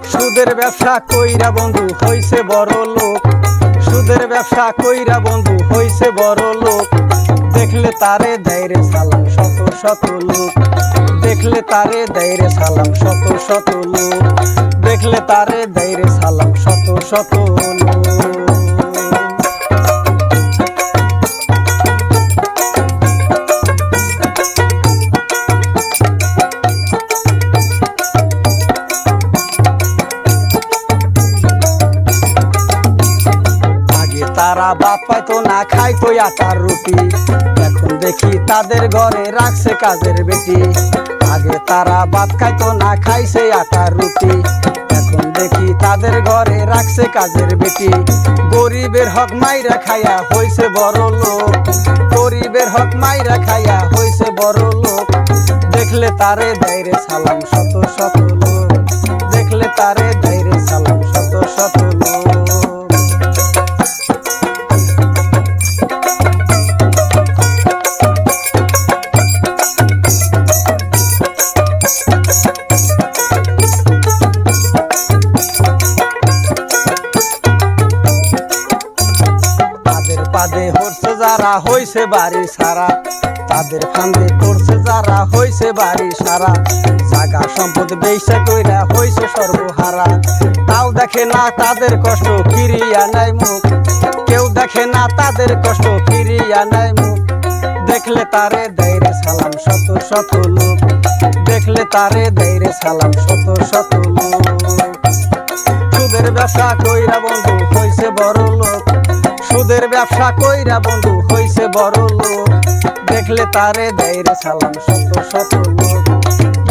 সুদের ব্যবসা কইরা বন্ধু হইছে বড় লোক, সুদের ব্যবসা কইরা বন্ধু হইছে বড় লোক। দেখলে তারে দেয় রে সালাম শত শত লোক, দেখলে তারে দেয় রে সালাম শত শত লোক, দেখলে তারে দেয় রে সালাম শত শত লোক। তারা ভাত পাইতো না, খাইতো আটার রুটি, এখন দেখি তাদের ঘরে রাখছে কাজের বেটি। আগে তারা ভাত খাইতো না, খাইছে আটার রুটি, এখন দেখি তাদের ঘরে রাখছে কাজের বেটি। গরিবের হক মাইরা খাইয়া হইছে বড় লোক, গরিবের হক মাইরা খাইয়া হইছে বড় লোক। দেখলে তারে দেয় রে সালাম শত শত লোক, দেখলে তারে দেয় রে সালাম শত শত লোক। পাদে হরছে যারা হইছে বাড়ি সারা, তাদের ফান্দে পড়ছে যারা হইছে বাড়ি সারা। জাগা সম্পদ বেইসা কইরা হইছে সর্বহারা, তাও দেখে না তাদের কষ্ট ফিরিয়া নাই মুখ, কেউ দেখে না তাদের কষ্ট ফিরিয়া নাই মুখ। দেখলে তারে দেয় রে সালাম শত শত লোক, দেখলে তারে দেয় রে সালাম শত শত লোক। সুদের ব্যবসা কইরা বন্ধু হইছে বড় লোক, সুদের ব্যবসা কইরা বন্ধু হইছে বড় লোক। দেখলে তারে দেয় রে সালাম শত শত লোক,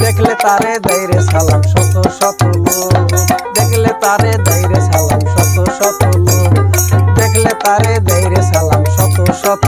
দেখলে তারে দেয় রে সালাম শত শত লোক, দেখলে তারে দেয় রে সালাম শত শত লোক, দেখলে তারে দেয় রে সালাম শত শত।